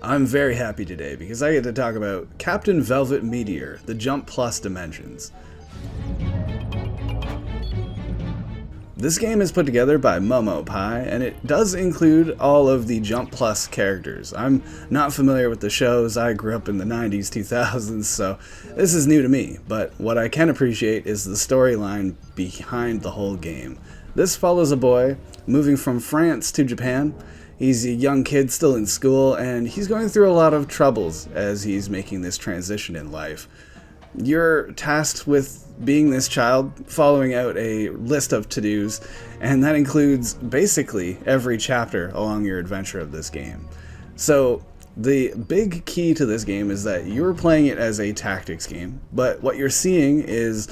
I'm very happy today because I get to talk about Captain Velvet Meteor, the Jump Plus Dimensions. This game is put together by Momo Pie, and it does include all of the Jump Plus characters. I'm not familiar with the shows. I grew up in the 90s, 2000s, so this is new to me, but what I can appreciate is the storyline behind the whole game. This follows a boy moving from France to Japan. He's a young kid still in school, and he's going through a lot of troubles as he's making this transition in life. You're tasked with being this child, following out a list of to-dos, and that includes basically every chapter along your adventure of this game. So the big key to this game is that you're playing it as a tactics game, but what you're seeing is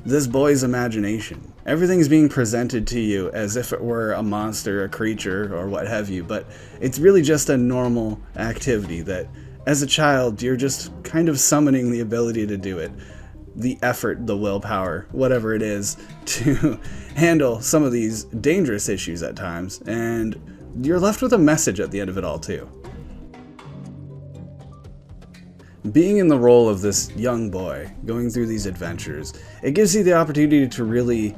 this boy's imagination. Everything's being presented to you as if it were a monster, a creature, or what have you, but it's really just a normal activity that, as a child, you're just kind of summoning the ability to do it. The effort, the willpower, whatever it is, to handle some of these dangerous issues at times, and you're left with a message at the end of it all, too. Being in the role of this young boy, going through these adventures, it gives you the opportunity to really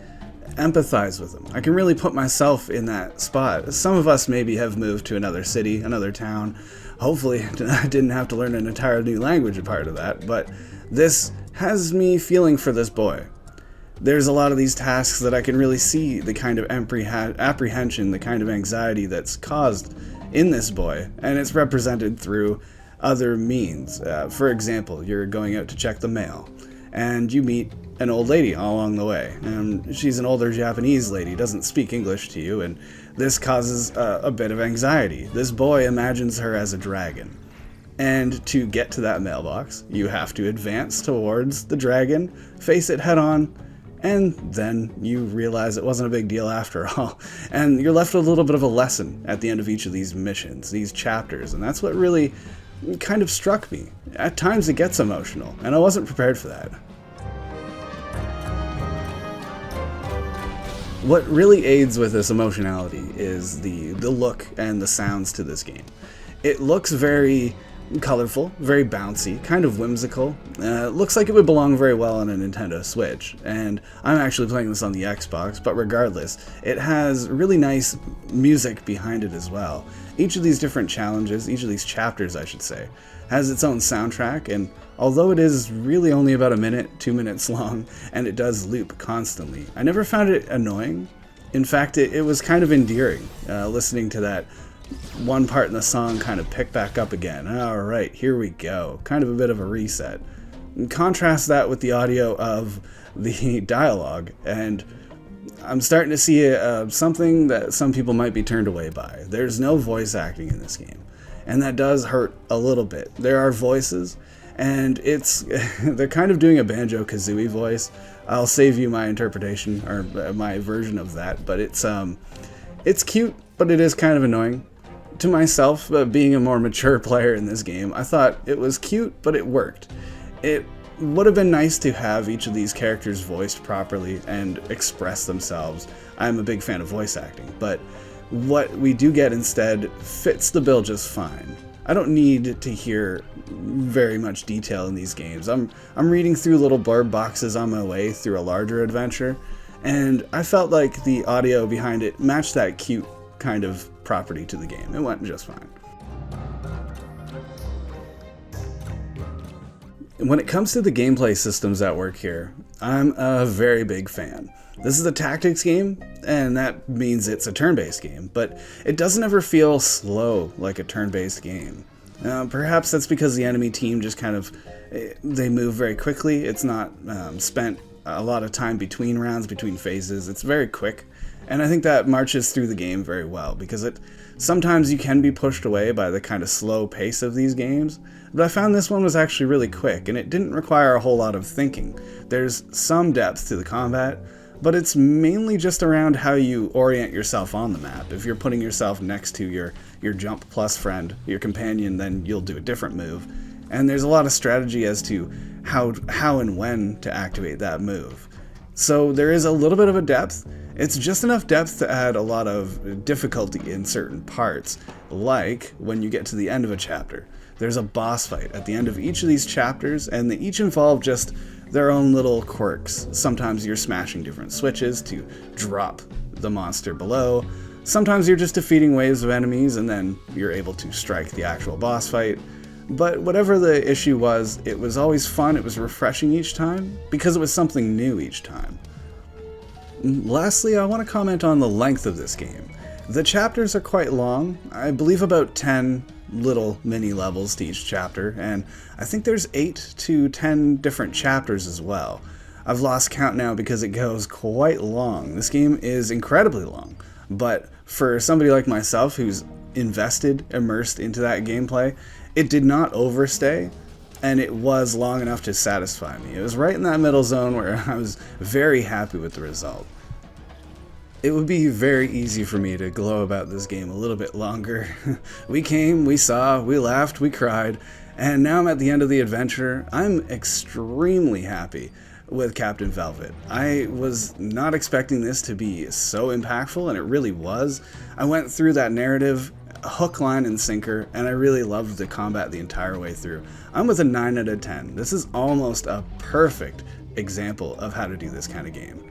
empathize with him. I can really put myself in that spot. Some of us maybe have moved to another city, another town. Hopefully I didn't have to learn an entirely new language a part of that, but this has me feeling for this boy. There's a lot of these tasks that I can really see the kind of apprehension, the kind of anxiety that's caused in this boy, and it's represented through other means. For example, you're going out to check the mail, and you meet an old lady all along the way. And she's an older Japanese lady, doesn't speak English to you, and this causes a bit of anxiety. This boy imagines her as a dragon. And to get to that mailbox, you have to advance towards the dragon, face it head on, and then you realize it wasn't a big deal after all. And you're left with a little bit of a lesson at the end of each of these missions, these chapters, and that's what really kind of struck me. At times it gets emotional, and I wasn't prepared for that. What really aids with this emotionality is the look and the sounds to this game. It looks very colorful, very bouncy, kind of whimsical. Looks like it would belong very well on a Nintendo Switch, and I'm actually playing this on the Xbox, but regardless, it has really nice music behind it as well. Each of these different challenges, each of these chapters I should say, has its own soundtrack, and although it is really only about a minute, 2 minutes long, and it does loop constantly, I never found it annoying. In fact, it was kind of endearing, listening to that one part in the song kind of pick back up again. Alright, here we go. Kind of a bit of a reset. And contrast that with the audio of the dialogue, and I'm starting to see something that some people might be turned away by. There's no voice acting in this game, and that does hurt a little bit. There are voices, and they're kind of doing a Banjo-Kazooie voice. I'll save you my interpretation, or my version of that, but it's cute, but it is kind of annoying. To myself, being a more mature player in this game, I thought it was cute, but it worked. It would have been nice to have each of these characters voiced properly and express themselves. I'm a big fan of voice acting, but what we do get instead fits the bill just fine. I don't need to hear very much detail in these games. I'm reading through little blurb boxes on my way through a larger adventure, and I felt like the audio behind it matched that cute kind of property to the game. It went just fine. When it comes to the gameplay systems at work here, I'm a very big fan. This is a tactics game, and that means it's a turn-based game, but it doesn't ever feel slow like a turn-based game. Perhaps that's because the enemy team just they move very quickly. It's not spent a lot of time between rounds, between phases. It's very quick. And I think that marches through the game very well, because sometimes you can be pushed away by the kind of slow pace of these games, but I found this one was actually really quick, and it didn't require a whole lot of thinking. There's some depth to the combat, but it's mainly just around how you orient yourself on the map. If you're putting yourself next to your jump plus friend, your companion, then you'll do a different move. And there's a lot of strategy as to how and when to activate that move. So there is a little bit of a depth. It's just enough depth to add a lot of difficulty in certain parts, like when you get to the end of a chapter. There's a boss fight at the end of each of these chapters, and they each involve just their own little quirks. Sometimes you're smashing different switches to drop the monster below. Sometimes you're just defeating waves of enemies, and then you're able to strike the actual boss fight. But whatever the issue was, it was always fun, it was refreshing each time, because it was something new each time. Lastly, I want to comment on the length of this game. The chapters are quite long, I believe about 10 little mini levels to each chapter, and I think there's 8 to 10 different chapters as well. I've lost count now because it goes quite long. This game is incredibly long, but for somebody like myself who's invested, immersed into that gameplay, it did not overstay, and it was long enough to satisfy me. It was right in that middle zone where I was very happy with the result. It would be very easy for me to glow about this game a little bit longer. We came, we saw, we laughed, we cried, and now I'm at the end of the adventure. I'm extremely happy with Captain Velvet. I was not expecting this to be so impactful, and it really was. I went through that narrative hook, line, and sinker, and I really loved the combat the entire way through. I'm with a 9 out of 10. This is almost a perfect example of how to do this kind of game.